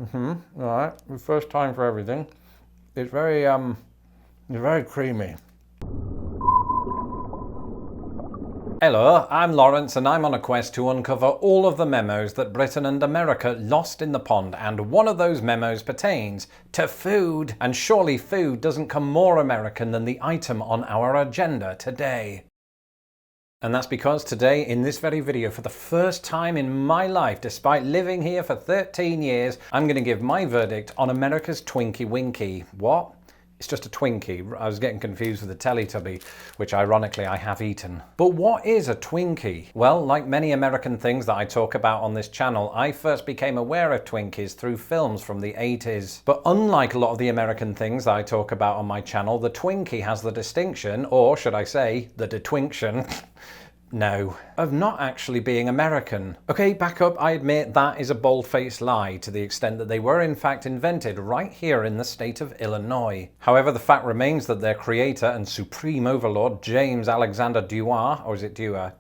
Alright, first time for everything. It's very creamy. Hello, I'm Lawrence and I'm on a quest to uncover all of the memos that Britain and America lost in the pond, and one of those memos pertains to food. And surely food doesn't come more American than the item on our agenda today. And that's because today, in this very video, for the first time in my life, despite living here for 13 years, I'm going to give my verdict on America's Twinkie Winkie. What? It's just a Twinkie. I was getting confused with a Teletubby, which ironically I have eaten. But what is a Twinkie? Well, like many American things that I talk about on this channel, I first became aware of Twinkies through films from the 80s. But unlike a lot of the American things that I talk about on my channel, the Twinkie has the distinction, or should I say, the detwinction, no, of not actually being American. Okay, back up, I admit that is a bold-faced lie to the extent that they were in fact invented right here in the state of Illinois. However, the fact remains that their creator and supreme overlord, James Alexander Dewar, or is it Dewar?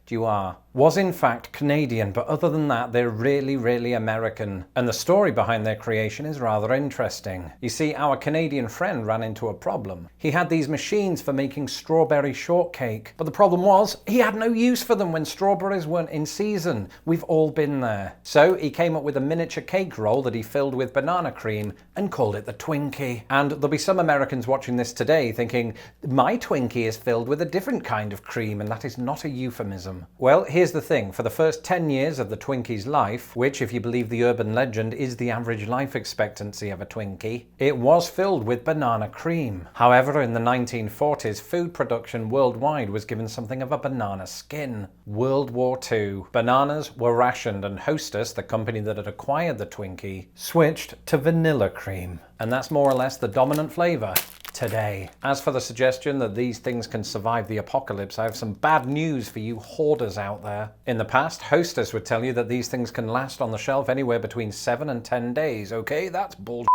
Dewar, was in fact Canadian, but other than that, they're really American. And the story behind their creation is rather interesting. You see, our Canadian friend ran into a problem. He had these machines for making strawberry shortcake, but the problem was he had no use for them when strawberries weren't in season. We've all been there. So he came up with a miniature cake roll that he filled with banana cream and called it the Twinkie. And there'll be some Americans watching this today thinking, my Twinkie is filled with a different kind of cream, and that is not a euphemism. Well, here's the thing. For the first 10 years of the Twinkie's life, which, if you believe the urban legend, is the average life expectancy of a Twinkie, it was filled with banana cream. However, in the 1940s, food production worldwide was given something of a banana skin. World War II. Bananas were rationed, and Hostess, the company that had acquired the Twinkie, switched to vanilla cream. And that's more or less the dominant flavor today. As for the suggestion that these things can survive the apocalypse, I have some bad news for you hoarders out there. In the past, Hostess would tell you that these things can last on the shelf anywhere between 7 and 10 days. Okay, that's bull.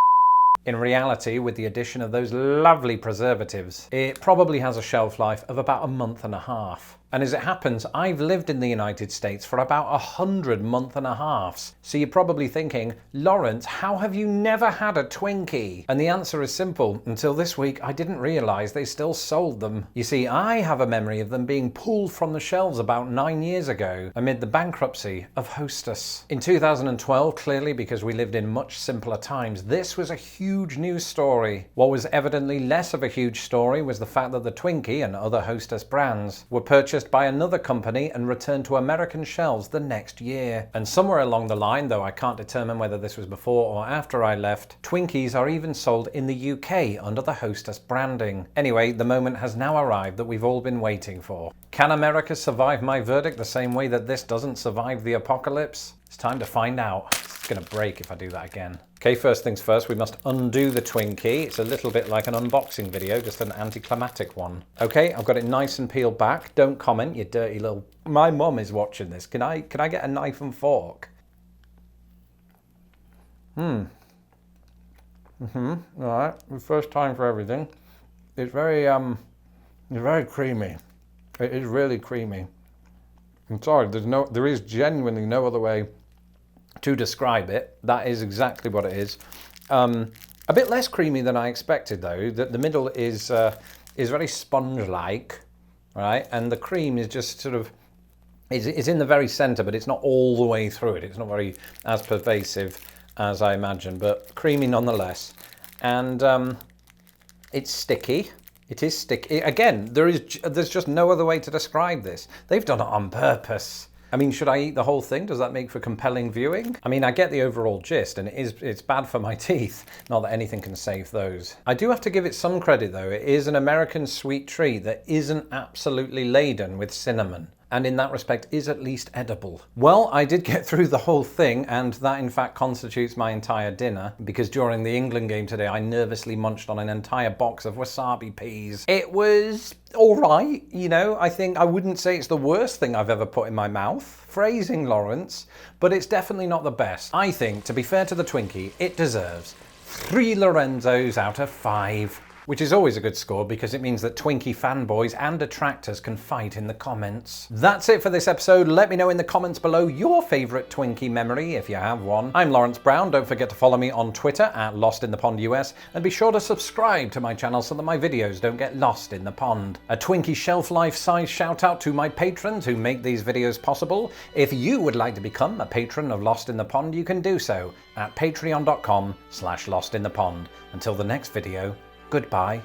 In reality, with the addition of those lovely preservatives, it probably has a shelf life of about a month and a half. And as it happens, I've lived in the United States for about 100 month and a halves. So you're probably thinking, Lawrence, how have you never had a Twinkie? And the answer is simple. Until this week, I didn't realize they still sold them. You see, I have a memory of them being pulled from the shelves about 9 years ago amid the bankruptcy of Hostess. In 2012, clearly because we lived in much simpler times, this was a huge news story. What was evidently less of a huge story was the fact that the Twinkie and other Hostess brands were purchased by another company and returned to American shelves the next year. And somewhere along the line, though I can't determine whether this was before or after I left, Twinkies are even sold in the UK under the Hostess branding. Anyway, the moment has now arrived that we've all been waiting for. Can America survive my verdict the same way that this doesn't survive the apocalypse? It's time to find out. It's gonna break if I do that again. Okay, first things first, we must undo the Twinkie. It's a little bit like an unboxing video, just an anticlimactic one. Okay, I've got it nice and peeled back. Don't comment, you dirty little... My mum is watching this. Can I get a knife and fork? All right, first time for everything. It's very creamy. It is really creamy. I'm sorry, there is genuinely no other way to describe it. That is exactly what it is. A bit less creamy than I expected, though. The middle is very sponge-like, right? And the cream is just sort of, it's in the very center, but it's not all the way through it. It's not very as pervasive as I imagined, but creamy nonetheless. And it's sticky. It is sticky. Again, there's just no other way to describe this. They've done it on purpose. I mean, should I eat the whole thing? Does that make for compelling viewing? I mean, I get the overall gist, and it's bad for my teeth. Not that anything can save those. I do have to give it some credit, though. It is an American sweet treat that isn't absolutely laden with cinnamon, and in that respect is at least edible. Well, I did get through the whole thing, and that in fact constitutes my entire dinner, because during the England game today, I nervously munched on an entire box of wasabi peas. It was all right, you know. I wouldn't say it's the worst thing I've ever put in my mouth. Phrasing, Lawrence. But it's definitely not the best. I think, to be fair to the Twinkie, it deserves 3 Lorenzos out of 5. which is always a good score because it means that Twinkie fanboys and detractors can fight in the comments. That's it for this episode. Let me know in the comments below your favourite Twinkie memory, if you have one. I'm Lawrence Brown. Don't forget to follow me on Twitter at LostInThePondUS, and be sure to subscribe to my channel so that my videos don't get lost in the pond. A Twinkie shelf life size shout out to my patrons who make these videos possible. If you would like to become a patron of Lost in the Pond, you can do so at patreon.com/lostinthepond. Until the next video, goodbye.